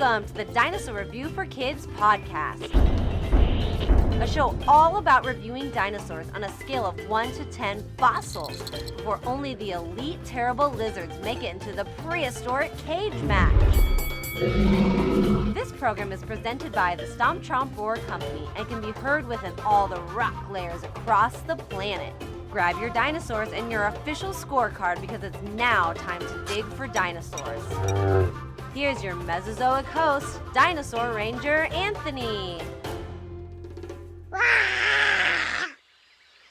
Welcome to the Dinosaur Review for Kids podcast, a show all about reviewing dinosaurs on a scale of 1 to 10 fossils before only the elite terrible lizards make it into the Prehistoric Cage Match. This program is presented by the Stomp Company and can be heard within all the rock layers across the planet. Grab your dinosaurs and your official scorecard because it's now time to dig for dinosaurs. Here's your Mesozoic host, Dinosaur Ranger Anthony.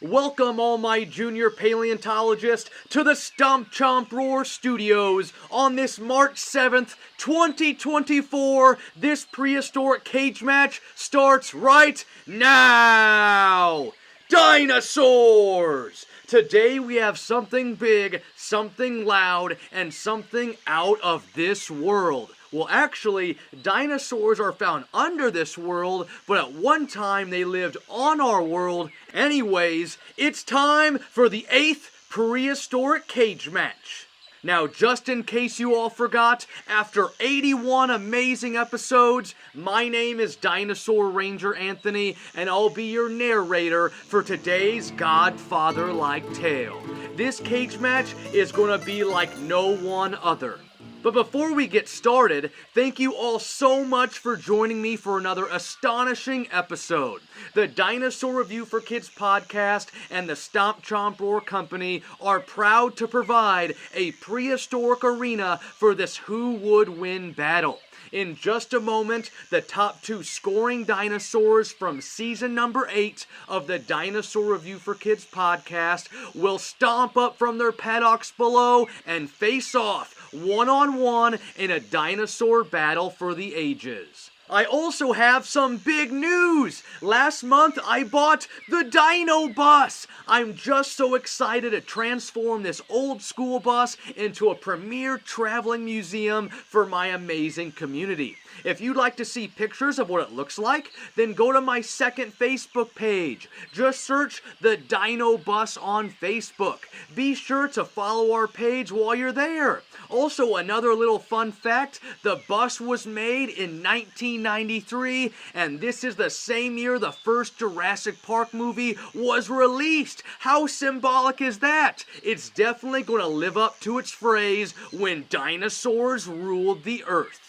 Welcome all my junior paleontologists to the Stomp Studios on this March 7th, 2024. This prehistoric cage match starts right now. Dinosaurs! Today we have something big, something loud, and something out of this world. Well, actually, dinosaurs are found under this world, but at one time they lived on our world. Anyways, it's time for the 8th Prehistoric Cage Match. Now, just in case you all forgot, after 81 amazing episodes, my name is Dinosaur Ranger Anthony, and I'll be your narrator for today's Godfather-like tale. This cage match is gonna be like no one other. But before we get started, thank you all so much for joining me for another astonishing episode. The Dinosaur Review for Kids podcast and the Stomp Company are proud to provide a prehistoric arena for this Who Would Win battle. In just a moment, the top 2 scoring dinosaurs from season number 8 of the Dinosaur Review for Kids podcast will stomp up from their paddocks below and face off one-on-one in a dinosaur battle for the ages. I also have some big news! Last month I bought the Dino Bus! I'm just so excited to transform this old school bus into a premier traveling museum for my amazing community. If you'd like to see pictures of what it looks like, then go to my second Facebook page. Just search the Dino Bus on Facebook. Be sure to follow our page while you're there. Also, another little fun fact, the bus was made in 1993, and this is the same year the first Jurassic Park movie was released. How symbolic is that? It's definitely going to live up to its phrase, when dinosaurs ruled the earth.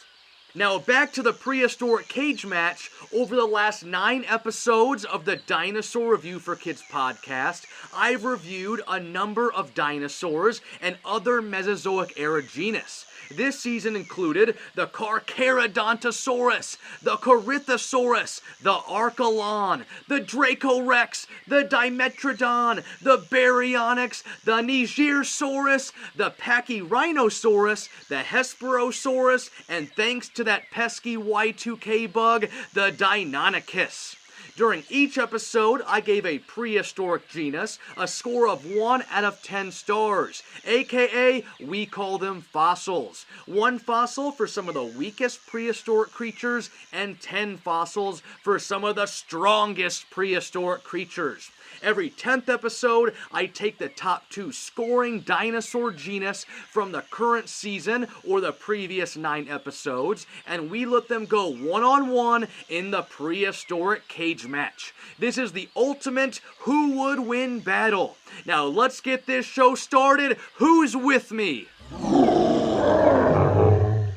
Now back to the prehistoric cage match. Over the last 9 episodes of the Dinosaur Review for Kids podcast, I've reviewed a number of dinosaurs and other Mesozoic era genus. This season included the Carcharodontosaurus, the Corythosaurus, the Archelon, the Dracorex, the Dimetrodon, the Baryonyx, the Nigersaurus, the Pachyrhinosaurus, the Hesperosaurus, and thanks to that pesky Y2K bug, the Deinonychus. During each episode, I gave a prehistoric genus a score of 1 out of 10 stars, aka we call them fossils. 1 fossil for some of the weakest prehistoric creatures, and 10 fossils for some of the strongest prehistoric creatures. Every 10th episode, I take the top 2 scoring dinosaur genus from the current season or the previous 9 episodes, and we let them go one-on-one in the prehistoric cage match. This is the ultimate Who Would Win battle. Now let's get this show started. Who's with me?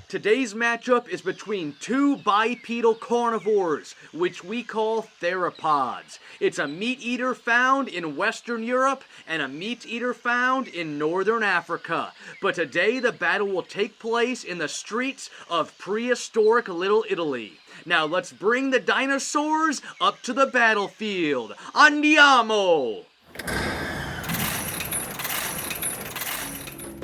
Today's matchup is between 2 bipedal carnivores, which we call theropods. It's a meat eater found in Western Europe and a meat eater found in Northern Africa. But today the battle will take place in the streets of prehistoric Little Italy. Now let's bring the dinosaurs up to the battlefield. Andiamo!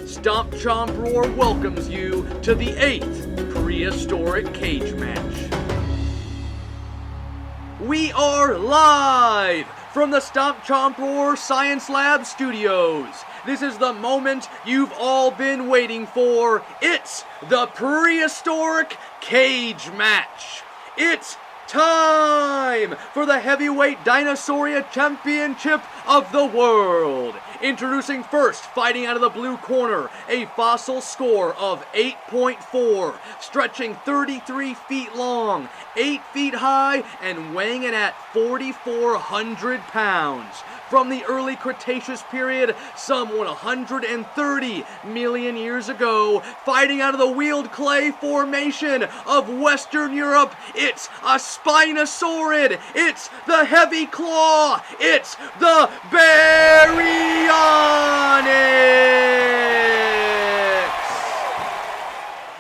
Stomp Chomp Roar welcomes you to the 8th Prehistoric Cage Match. We are live from the Stomp Chomp Roar Science Lab Studios. This is the moment you've all been waiting for. It's the Prehistoric Cage Match. It's Time for the Heavyweight Dinosauria Championship of the World. Introducing first, fighting out of the blue corner, a fossil score of 8.4, stretching 33 feet long, 8 feet high, and weighing in at 4,400 pounds. From the early Cretaceous period, some 130 million years ago, fighting out of the wheeled clay formation of Western Europe, it's a Spinosaurid, it's the heavy claw, it's the Baryonyx!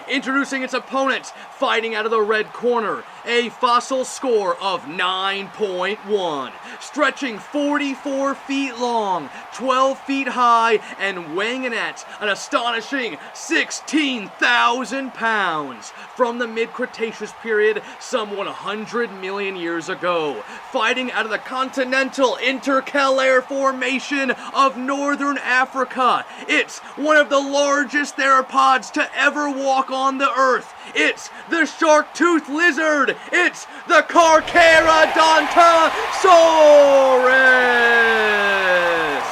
Introducing its opponent, fighting out of the red corner, a fossil score of 9.1, stretching 44 feet long, 12 feet high, and weighing in at an astonishing 16,000 pounds. From the mid-Cretaceous period, some 100 million years ago, fighting out of the continental intercalaire formation of northern Africa. It's one of the largest theropods to ever walk on the earth. It's the shark-toothed lizard. It's the Carcharodontosaurus.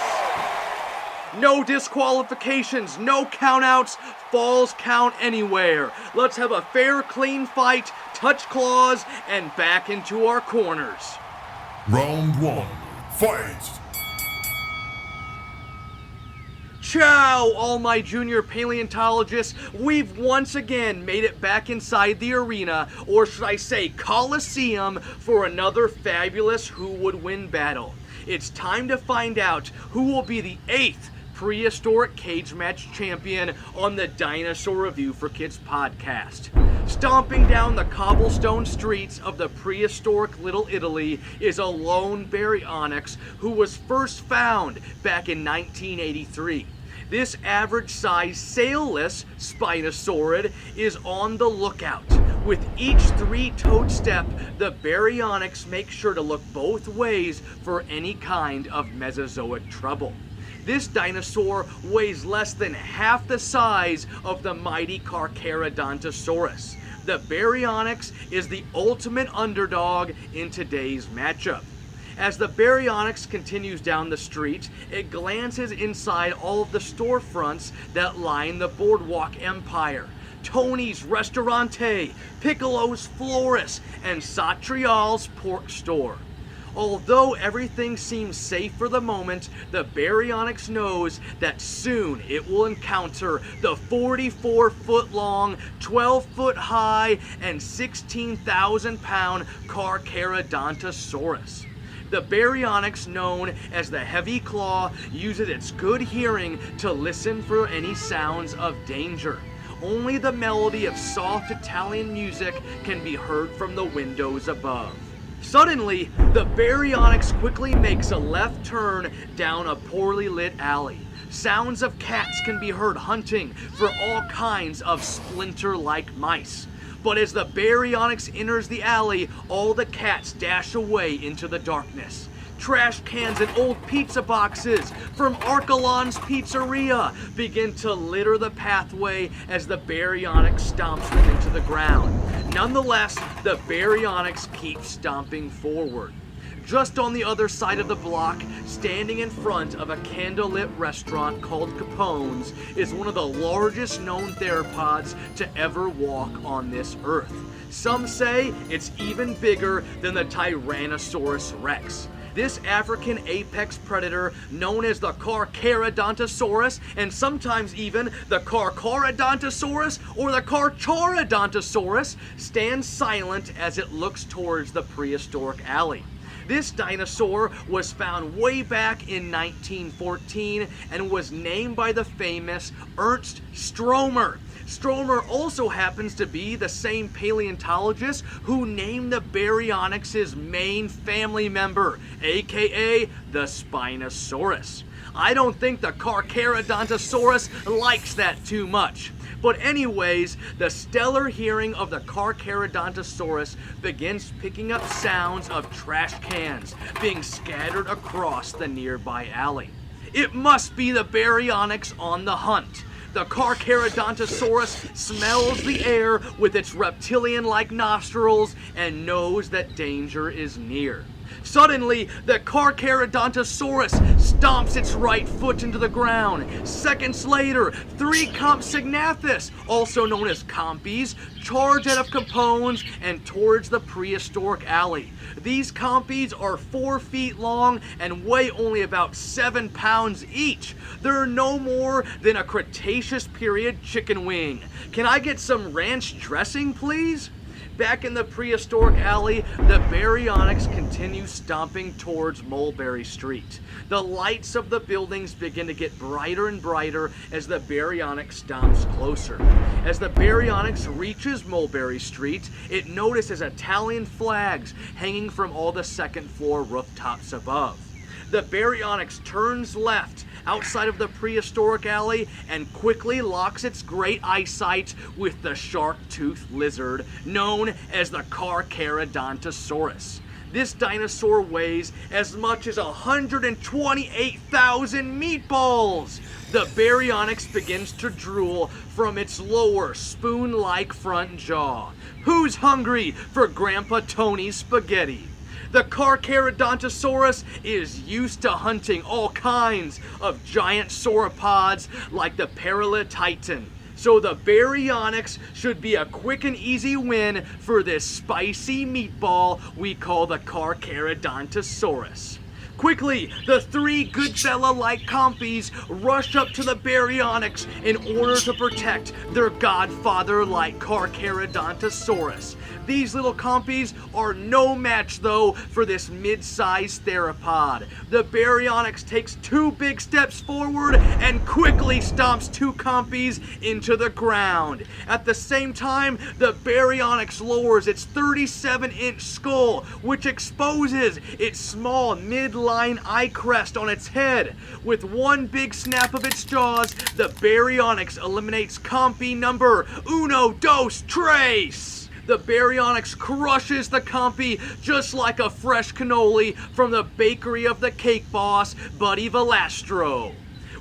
No disqualifications, no countouts, falls count anywhere. Let's have a fair, clean fight, touch claws, and back into our corners. Round one, fight! Ciao, all my junior paleontologists. We've once again made it back inside the arena, or should I say Coliseum, for another fabulous Who Would Win battle. It's time to find out who will be the 8th Prehistoric Cage Match champion on the Dinosaur Review for Kids podcast. Stomping down the cobblestone streets of the prehistoric Little Italy is a lone Baryonyx who was first found back in 1983. This average-sized sailless Spinosaurid is on the lookout. With each 3-toed step, the Baryonyx makes sure to look both ways for any kind of Mesozoic trouble. This dinosaur weighs less than half the size of the mighty Carcharodontosaurus. The Baryonyx is the ultimate underdog in today's matchup. As the Baryonyx continues down the street, it glances inside all of the storefronts that line the Boardwalk Empire. Tony's Restaurante, Piccolo's Florist, and Satrial's Pork Store. Although everything seems safe for the moment, the Baryonyx knows that soon it will encounter the 44-foot-long, 12-foot-high, and 16,000-pound Carcharodontosaurus. The Baryonyx, known as the Heavy Claw, uses its good hearing to listen for any sounds of danger. Only the melody of soft Italian music can be heard from the windows above. Suddenly, the Baryonyx quickly makes a left turn down a poorly lit alley. Sounds of cats can be heard hunting for all kinds of splinter-like mice. But as the Baryonyx enters the alley, all the cats dash away into the darkness. Trash cans and old pizza boxes from Archelon's Pizzeria begin to litter the pathway as the Baryonyx stomps them into the ground. Nonetheless, the Baryonyx keeps stomping forward. Just on the other side of the block, standing in front of a candlelit restaurant called Capone's, is one of the largest known theropods to ever walk on this earth. Some say it's even bigger than the Tyrannosaurus Rex. This African apex predator, known as the Carcharodontosaurus, and sometimes even the Carcharodontosaurus or the Carcharodontosaurus, stands silent as it looks towards the prehistoric alley. This dinosaur was found way back in 1914 and was named by the famous Ernst Stromer. Stromer also happens to be the same paleontologist who named the Baryonyx's main family member, aka the Spinosaurus. I don't think the Carcharodontosaurus likes that too much. But anyways, the stellar hearing of the Carcharodontosaurus begins picking up sounds of trash cans being scattered across the nearby alley. It must be the Baryonyx on the hunt. The Carcharodontosaurus smells the air with its reptilian-like nostrils and knows that danger is near. Suddenly, the Carcharodontosaurus stomps its right foot into the ground. Seconds later, 3 Compsognathus, also known as Compies, charge out of Capone's and towards the prehistoric alley. These Compies are 4 feet long and weigh only about 7 pounds each. They're no more than a Cretaceous period chicken wing. Can I get some ranch dressing, please? Back in the prehistoric alley, the Baryonyx continue stomping towards Mulberry Street. The lights of the buildings begin to get brighter and brighter as the Baryonyx stomps closer. As the Baryonyx reaches Mulberry Street, it notices Italian flags hanging from all the second floor rooftops above. The Baryonyx turns left outside of the prehistoric alley and quickly locks its great eyesight with the shark-toothed lizard known as the Carcharodontosaurus. This dinosaur weighs as much as 128,000 meatballs! The Baryonyx begins to drool from its lower, spoon-like front jaw. Who's hungry for Grandpa Tony's spaghetti? The Carcharodontosaurus is used to hunting all kinds of giant sauropods like the Paralititan. So the Baryonyx should be a quick and easy win for this spicy meatball we call the Carcharodontosaurus. Quickly, the 3 Goodfella-like Compies rush up to the Baryonyx in order to protect their godfather-like Carcharodontosaurus. These little Compies are no match, though, for this mid-sized theropod. The Baryonyx takes 2 big steps forward and quickly stomps 2 Compies into the ground. At the same time, the Baryonyx lowers its 37-inch skull, which exposes its small midline eye crest on its head. With 1 big snap of its jaws, the Baryonyx eliminates Compy number 1, 2, 3. The Baryonyx crushes the Compy just like a fresh cannoli from the bakery of the cake boss, Buddy Velastro.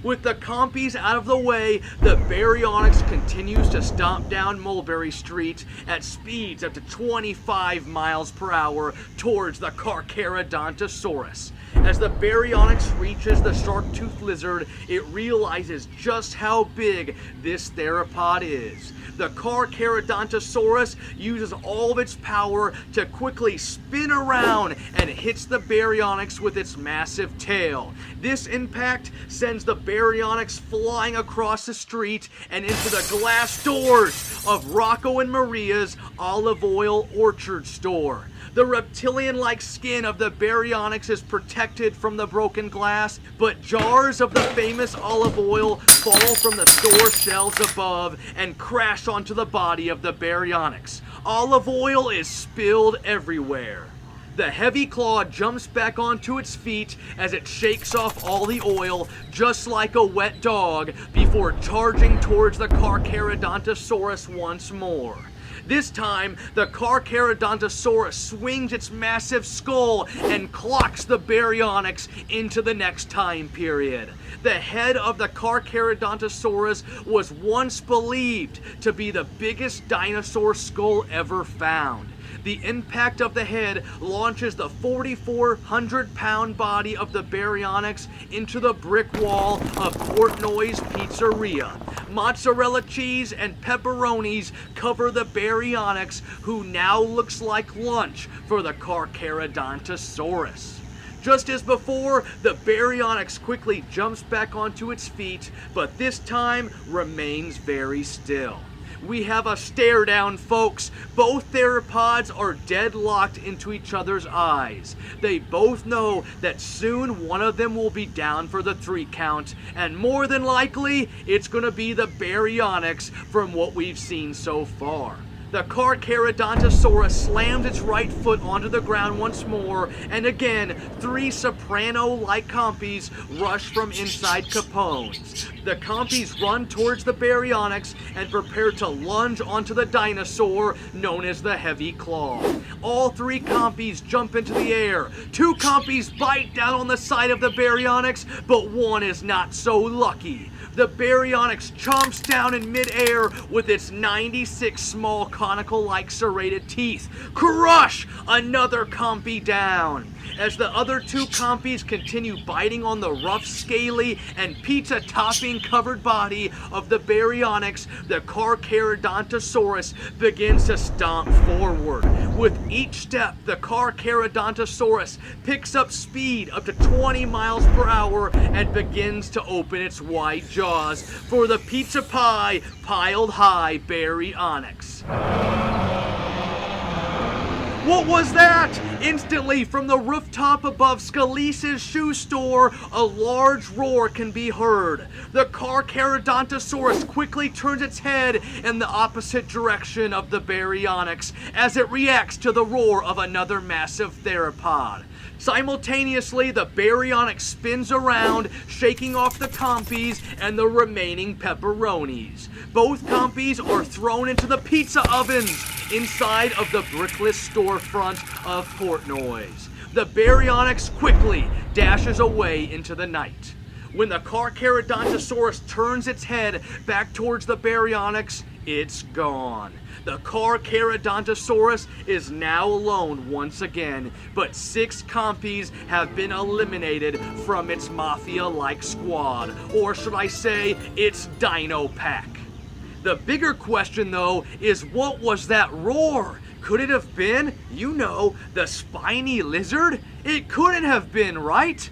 With the Compies out of the way, the Baryonyx continues to stomp down Mulberry Street at speeds up to 25 miles per hour towards the Carcharodontosaurus. As the Baryonyx reaches the shark-toothed lizard, it realizes just how big this theropod is. The Carcharodontosaurus uses all of its power to quickly spin around and hits the Baryonyx with its massive tail. This impact sends the Baryonyx flying across the street and into the glass doors of Rocco and Maria's olive oil orchard store. The reptilian-like skin of the Baryonyx is protected from the broken glass, but jars of the famous olive oil fall from the store shelves above and crash onto the body of the Baryonyx. Olive oil is spilled everywhere. The heavy claw jumps back onto its feet as it shakes off all the oil, just like a wet dog, before charging towards the Carcharodontosaurus once more. This time, the Carcharodontosaurus swings its massive skull and clocks the Baryonyx into the next time period. The head of the Carcharodontosaurus was once believed to be the biggest dinosaur skull ever found. The impact of the head launches the 4,400-pound body of the Baryonyx into the brick wall of Portnoy's Pizzeria. Mozzarella cheese and pepperonis cover the Baryonyx, who now looks like lunch for the Carcharodontosaurus. Just as before, the Baryonyx quickly jumps back onto its feet, but this time remains very still. We have a stare down, folks. Both theropods are deadlocked into each other's eyes. They both know that soon one of them will be down for the 3 count, and more than likely, it's gonna be the Baryonyx from what we've seen so far. The Carcharodontosaurus slams its right foot onto the ground once more, and again, 3 soprano-like Compies rush from inside Capone's. The Compies run towards the Baryonyx and prepare to lunge onto the dinosaur known as the Heavy Claw. All 3 Compies jump into the air. 2 Compies bite down on the side of the Baryonyx, but one is not so lucky. the baryonyx chomps down in midair with its 96 small conical-like serrated teeth. Crush! Another compy down. As the other two compies continue biting on the rough, scaly, and pizza-topping-covered body of the baryonyx, the Carcharodontosaurus begins to stomp forward. With each step, the Carcharodontosaurus picks up speed up to 20 miles per hour and begins to open its wide jaws for the pizza pie piled high baryonyx. What was that? Instantly, from the rooftop above Scalise's shoe store, a large roar can be heard. The Carcharodontosaurus quickly turns its head in the opposite direction of the baryonyx as it reacts to the roar of another massive theropod. Simultaneously, the baryonyx spins around, shaking off the compies and the remaining pepperonis. Both compies are thrown into the pizza ovens inside of the brickless storefront of Portnoy's. The baryonyx quickly dashes away into the night. When the Carcharodontosaurus turns its head back towards the baryonyx, it's gone. The Carcharodontosaurus is now alone once again, but 6 compies have been eliminated from its mafia-like squad, or should I say, its dino pack. The bigger question, though, is what was that roar? Could it have been, you know, the spiny lizard? It couldn't have been, right?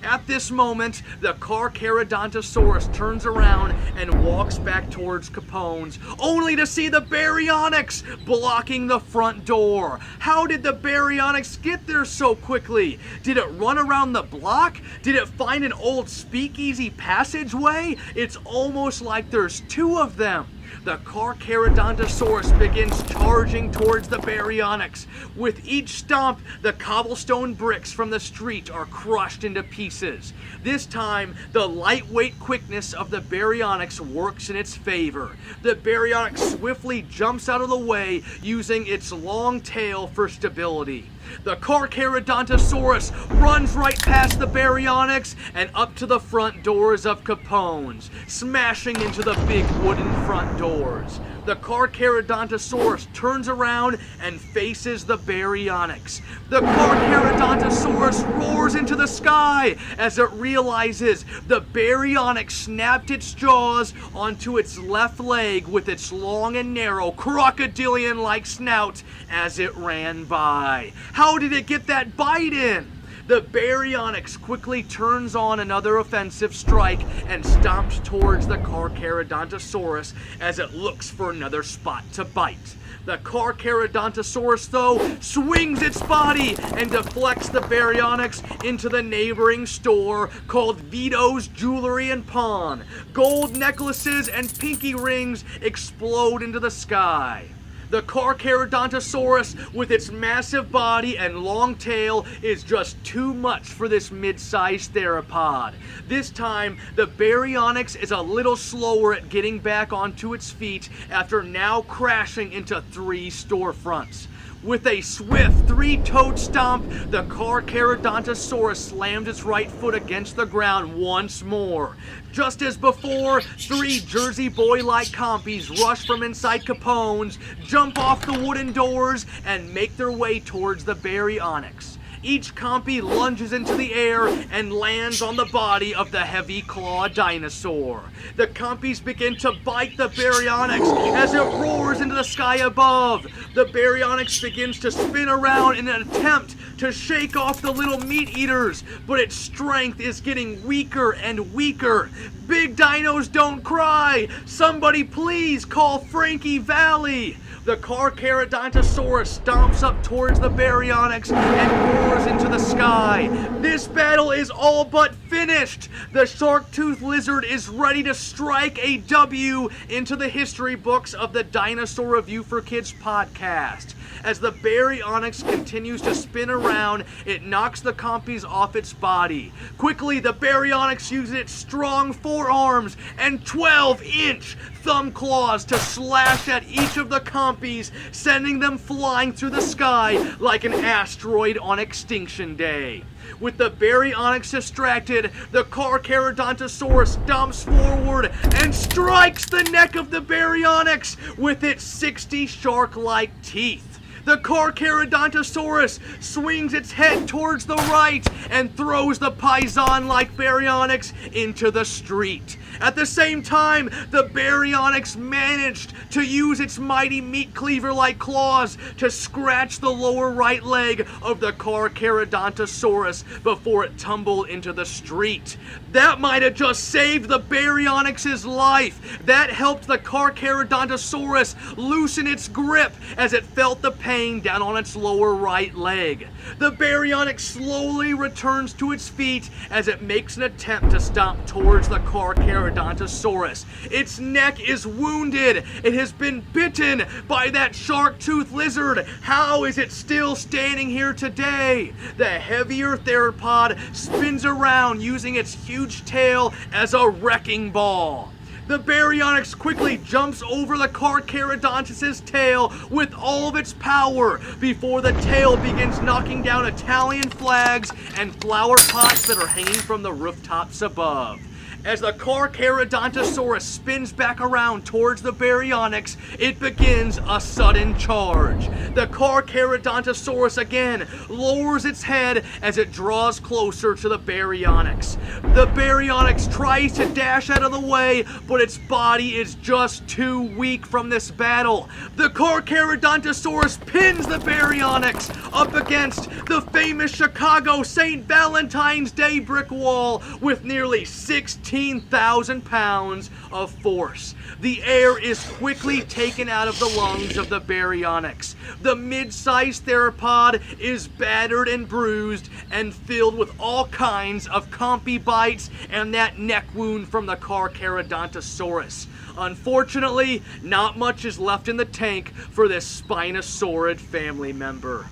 At this moment, the Carcharodontosaurus turns around and walks back towards Capone's, only to see the baryonyx blocking the front door. How did the baryonyx get there so quickly? Did it run around the block? Did it find an old speakeasy passageway? It's almost like there's 2 of them. The Carcharodontosaurus begins charging towards the baryonyx. With each stomp, the cobblestone bricks from the street are crushed into pieces. This time, the lightweight quickness of the baryonyx works in its favor. The baryonyx swiftly jumps out of the way, using its long tail for stability. The Carcharodontosaurus runs right past the baryonyx and up to the front doors of Capone's, smashing into the big wooden front doors. The Carcharodontosaurus turns around and faces the baryonyx. The Carcharodontosaurus roars into the sky as it realizes the baryonyx snapped its jaws onto its left leg with its long and narrow crocodilian-like snout as it ran by. How did it get that bite in? The baryonyx quickly turns on another offensive strike and stomps towards the Carcharodontosaurus as it looks for another spot to bite. The Carcharodontosaurus, though, swings its body and deflects the baryonyx into the neighboring store called Vito's Jewelry and Pawn. Gold necklaces and pinky rings explode into the sky. The Carcharodontosaurus, with its massive body and long tail, is just too much for this mid-sized theropod. This time, the baryonyx is a little slower at getting back onto its feet after now crashing into 3 storefronts. With a swift 3-toed stomp, the Carcharodontosaurus slams its right foot against the ground once more. Just as before, 3 Jersey Boy-like compies rush from inside Capone's, jump off the wooden doors, and make their way towards the baryonyx. Each compy lunges into the air and lands on the body of the heavy claw dinosaur. The compies begin to bite the baryonyx as it roars into the sky above. The baryonyx begins to spin around in an attempt to shake off the little meat eaters, but its strength is getting weaker and weaker. Big dinos don't cry! Somebody please call Frankie Valli! The Carcharodontosaurus stomps up towards the baryonyx and roars into the sky. This battle is all but finished. The shark-toothed lizard is ready to strike a W into the history books of the Dinosaur Review for Kids podcast. As the baryonyx continues to spin around, it knocks the compies off its body. Quickly, the baryonyx uses its strong forearms and 12-inch thumb claws to slash at each of the compies Stompies, sending them flying through the sky like an asteroid on Extinction Day. With the baryonyx distracted, the Carcharodontosaurus stomps forward and strikes the neck of the baryonyx with its 60 shark-like teeth. The Carcharodontosaurus swings its head towards the right and throws the python-like baryonyx into the street. At the same time, the baryonyx managed to use its mighty meat cleaver-like claws to scratch the lower right leg of the Carcharodontosaurus before it tumbled into the street. That might have just saved the baryonyx's life. That helped the Carcharodontosaurus loosen its grip as it felt the pain down on its lower right leg. The baryonyx slowly returns to its feet as it makes an attempt to stomp towards the Carcharodontosaurus. Its neck is wounded. It has been bitten by that shark-toothed lizard. How is it still standing here today? The heavier theropod spins around using its huge tail as a wrecking ball. The baryonyx quickly jumps over the Carcharodontus's tail with all of its power before the tail begins knocking down Italian flags and flower pots that are hanging from the rooftops above. As the Carcharodontosaurus spins back around towards the baryonyx, it begins a sudden charge. The Carcharodontosaurus again lowers its head as it draws closer to the baryonyx. The baryonyx tries to dash out of the way, but its body is just too weak from this battle. The Carcharodontosaurus pins the baryonyx up against the famous Chicago St. Valentine's Day brick wall with nearly 16,000 pounds of force. The air is quickly taken out of the lungs of the baryonyx. The mid-sized theropod is battered and bruised and filled with all kinds of compy bites and that neck wound from the Carcharodontosaurus. Unfortunately, not much is left in the tank for this Spinosaurid family member.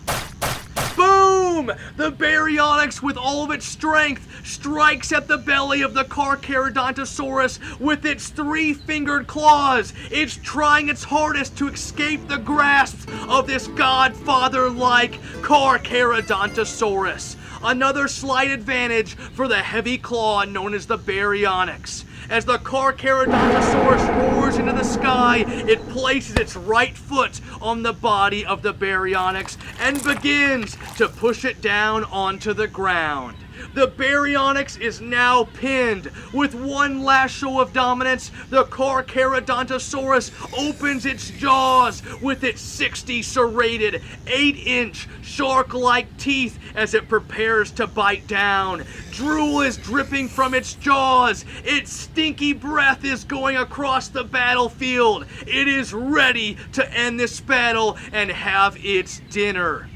Boom! The baryonyx, with all of its strength, strikes at the belly of the Carcharodontosaurus with its three-fingered claws. It's trying its hardest to escape the grasp of this godfather-like Carcharodontosaurus. Another slight advantage for the heavy claw known as the baryonyx. As the Carcharodontosaurus roars into the sky, it places its right foot on the body of the baryonyx and begins to push it down onto the ground. The baryonyx is now pinned. With one last show of dominance, the Carcharodontosaurus opens its jaws with its 60 serrated, 8-inch shark-like teeth as it prepares to bite down. Drool is dripping from its jaws. Its stinky breath is going across the battlefield. It is ready to end this battle and have its dinner.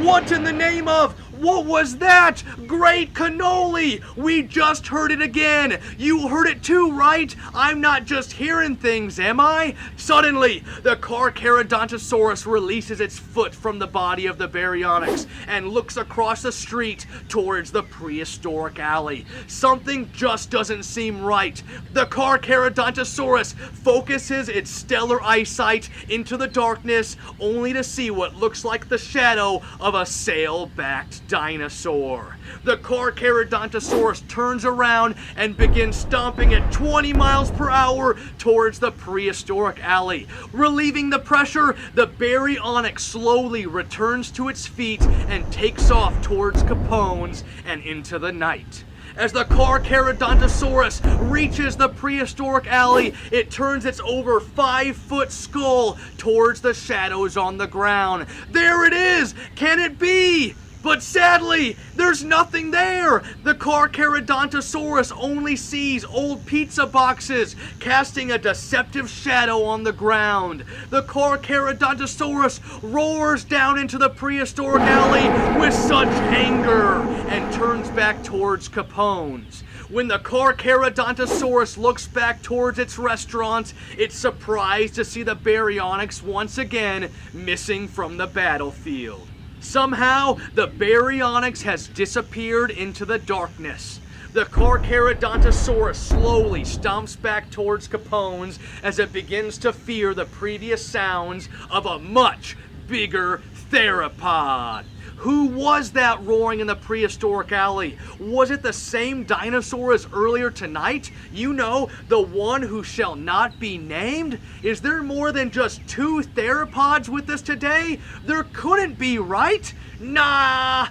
What in the name of... What was that? Great cannoli! We just heard it again. You heard it too, right? I'm not just hearing things, am I? Suddenly, the Carcharodontosaurus releases its foot from the body of the baryonyx and looks across the street towards the prehistoric alley. Something just doesn't seem right. The Carcharodontosaurus focuses its stellar eyesight into the darkness only to see what looks like the shadow of a sail-backed dinosaur. The Carcharodontosaurus turns around and begins stomping at 20 miles per hour towards the prehistoric alley. Relieving the pressure, the baryonyx slowly returns to its feet and takes off towards Capone's and into the night. As the Carcharodontosaurus reaches the prehistoric alley, it turns its over 5-foot skull towards the shadows on the ground. There it is! Can it be? But sadly, there's nothing there. The Carcharodontosaurus only sees old pizza boxes casting a deceptive shadow on the ground. The Carcharodontosaurus roars down into the prehistoric alley with such anger and turns back towards Capone's. When the Carcharodontosaurus looks back towards its restaurant, it's surprised to see the baryonyx once again missing from the battlefield. Somehow, the baryonyx has disappeared into the darkness. the Carcharodontosaurus slowly stomps back towards Capone's as it begins to fear the previous sounds of a much bigger theropod. Who was that roaring in the prehistoric alley? Was it the same dinosaur as earlier tonight? You know, the one who shall not be named? Is there more than just 2 theropods with us today? There couldn't be, right? Nah!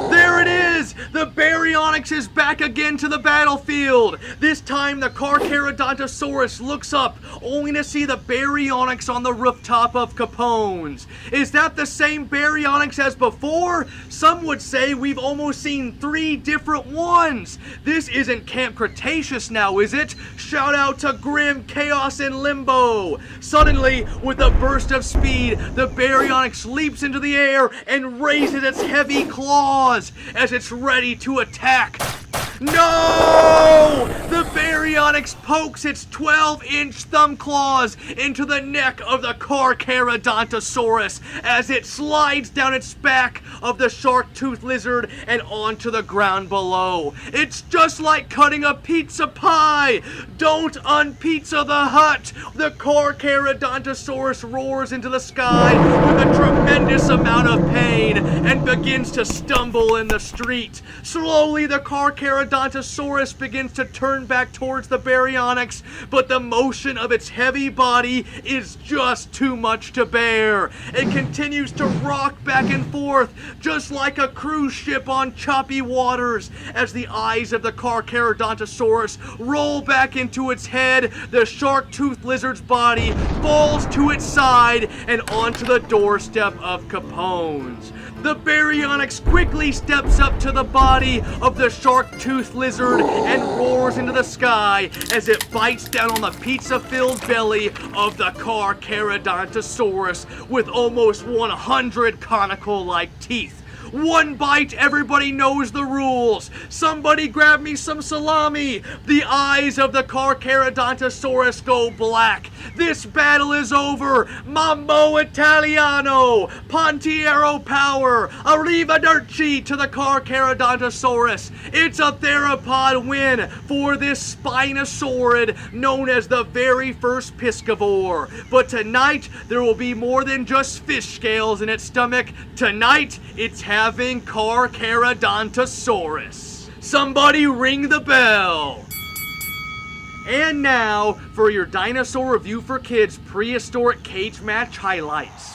There it is! The Baryonyx is back again to the battlefield! This time the Carcharodontosaurus looks up, only to see the Baryonyx on the rooftop of Capone's. Is that the same Baryonyx as before? Some would say we've almost seen 3 different ones! This isn't Camp Cretaceous now, is it? Shout out to Grim, Chaos, and Limbo! Suddenly, with a burst of speed, the Baryonyx leaps into the air and raises its heavy claws as it's ready to attack. No! The Baryonyx pokes its 12-inch thumb claws into the neck of the Carcharodontosaurus as it slides down its back of the shark-toothed lizard and onto the ground below. It's just like cutting a pizza pie! Don't unpizza the hut! The Carcharodontosaurus roars into the sky with a tremendous amount of pain and begins to stumble in the street. Slowly, the Carcharodontosaurus begins to turn back towards the Baryonyx, but the motion of its heavy body is just too much to bear. It continues to rock back and forth, just like a cruise ship on choppy waters. As the eyes of the Carcharodontosaurus roll back into its head, the shark-toothed lizard's body falls to its side and onto the doorstep of Capone's. The Baryonyx quickly steps up to the body of the shark-toothed lizard and roars into the sky as it bites down on the pizza-filled belly of the Carcharodontosaurus with almost 100 conical-like teeth. One bite, everybody knows the rules. Somebody grab me some salami. The eyes of the Carcharodontosaurus go black. This battle is over. Mambo Italiano. Pontiero power. Arrivederci to the Carcharodontosaurus. It's a theropod win for this Spinosaurid known as the very first piscivore. But tonight, there will be more than just fish scales in its stomach. Tonight, it's having Carcharodontosaurus. Somebody ring the bell. And now for your Dinosaur Review for Kids Prehistoric Cage Match highlights.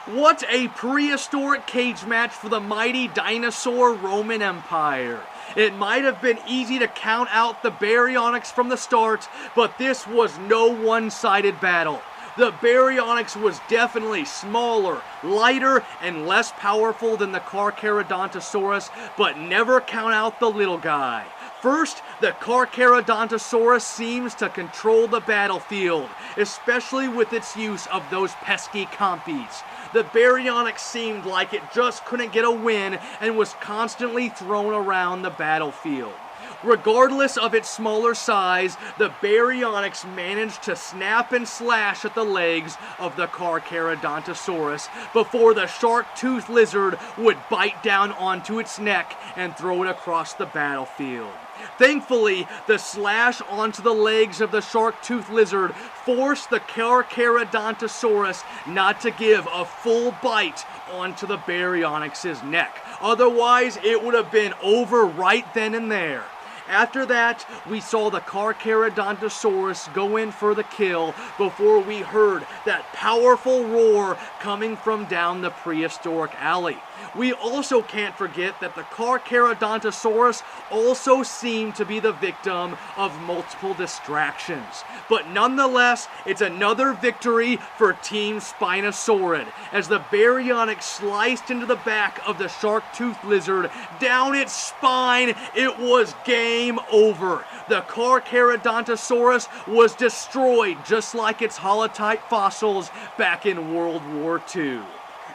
What a prehistoric cage match for the mighty dinosaur Roman Empire. It might have been easy to count out the Baryonyx from the start, but this was no one-sided battle. The Baryonyx was definitely smaller, lighter, and less powerful than the Carcharodontosaurus, but never count out the little guy. First, the Carcharodontosaurus seems to control the battlefield, especially with its use of those pesky compies. The Baryonyx seemed like it just couldn't get a win and was constantly thrown around the battlefield. Regardless of its smaller size, the Baryonyx managed to snap and slash at the legs of the Carcharodontosaurus before the shark-toothed lizard would bite down onto its neck and throw it across the battlefield. Thankfully, the slash onto the legs of the shark-toothed lizard forced the Carcharodontosaurus not to give a full bite onto the Baryonyx's neck. Otherwise, it would have been over right then and there. After that, we saw the Carcharodontosaurus go in for the kill before we heard that powerful roar coming from down the prehistoric alley. We also can't forget that the Carcharodontosaurus also seemed to be the victim of multiple distractions. But nonetheless, it's another victory for Team Spinosaurid, as the Baryonyx sliced into the back of the shark-toothed lizard, down its spine. It was game over. The Carcharodontosaurus was destroyed just like its holotype fossils back in World War II.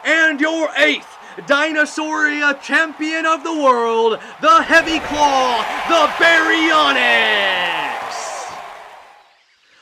And your 8th Dinosauria champion of the world, the Heavy Claw, the Baryonyx!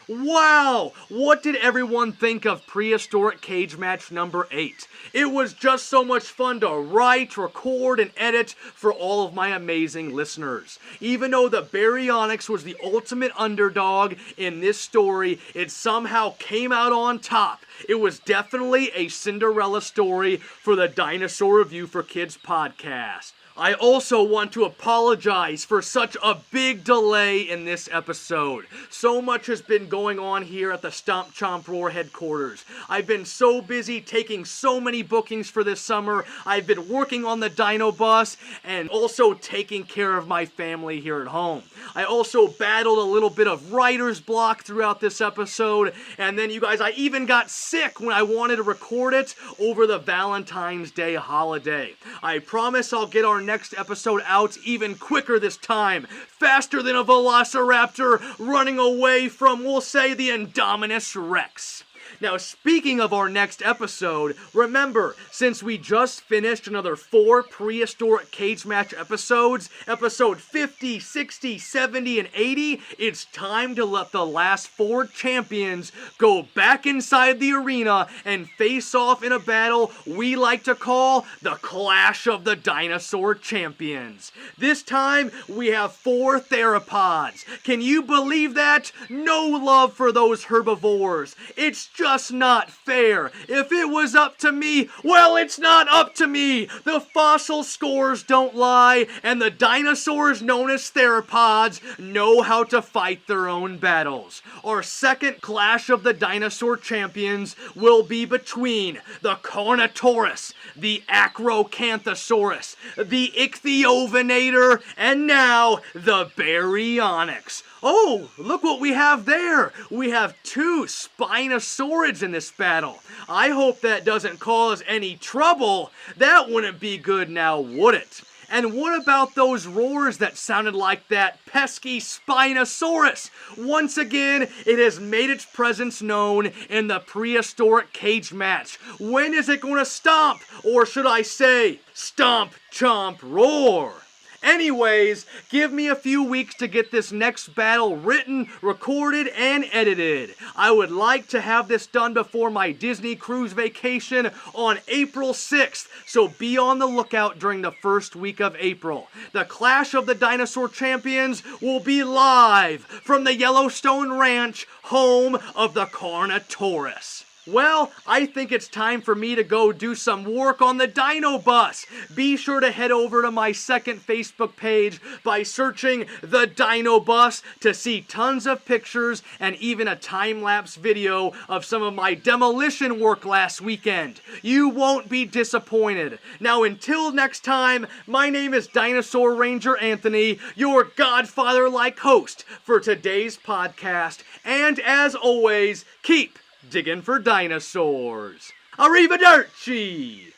Wow! What did everyone think of Prehistoric Cage Match number 8? It was just so much fun to write, record, and edit for all of my amazing listeners. Even though the Baryonyx was the ultimate underdog in this story, it somehow came out on top. It was definitely a Cinderella story for the Dinosaur Review for Kids podcast. I also want to apologize for such a big delay in this episode. So much has been going on here at the Stomp Chomp Roar headquarters. I've been so busy taking so many bookings for this summer. I've been working on the Dino Bus and also taking care of my family here at home. I also battled a little bit of writer's block throughout this episode, and then you guys, I even got sick when I wanted to record it over the Valentine's Day holiday. I promise I'll get our next episode out even quicker this time, faster than a velociraptor running away from, we'll say, the Indominus Rex. Now, speaking of our next episode, remember, since we just finished another 4 Prehistoric Cage Match episodes, episode 50, 60, 70, and 80, it's time to let the last 4 champions go back inside the arena and face off in a battle we like to call the Clash of the Dinosaur Champions. This time, we have 4 theropods. Can you believe that? No love for those herbivores. It's just not fair. If it was up to me, well, it's not up to me. The fossil scores don't lie, and the dinosaurs known as theropods know how to fight their own battles. Our second Clash of the Dinosaur Champions will be between the Carnotaurus, the Acrocanthosaurus, the Ichthyovenator, and now the Baryonyx. Oh, look what we have there. We have 2 Spinosaurids in this battle. I hope that doesn't cause any trouble. That wouldn't be good now, would it? And what about those roars that sounded like that pesky Spinosaurus? Once again, it has made its presence known in the Prehistoric Cage Match. When is it going to stomp? Or should I say, stomp, chomp, roar? Anyways, give me a few weeks to get this next battle written, recorded, and edited. I would like to have this done before my Disney cruise vacation on April 6th, so be on the lookout during the first week of April. The Clash of the Dinosaur Champions will be live from the Yellowstone Ranch, home of the Carnotaurus. Well, I think it's time for me to go do some work on the Dino Bus. Be sure to head over to my second Facebook page by searching The Dino Bus to see tons of pictures and even a time-lapse video of some of my demolition work last weekend. You won't be disappointed. Now, until next time, my name is Dinosaur Ranger Anthony, your godfather-like host for today's podcast. And as always, keep digging for dinosaurs. Arrivederci!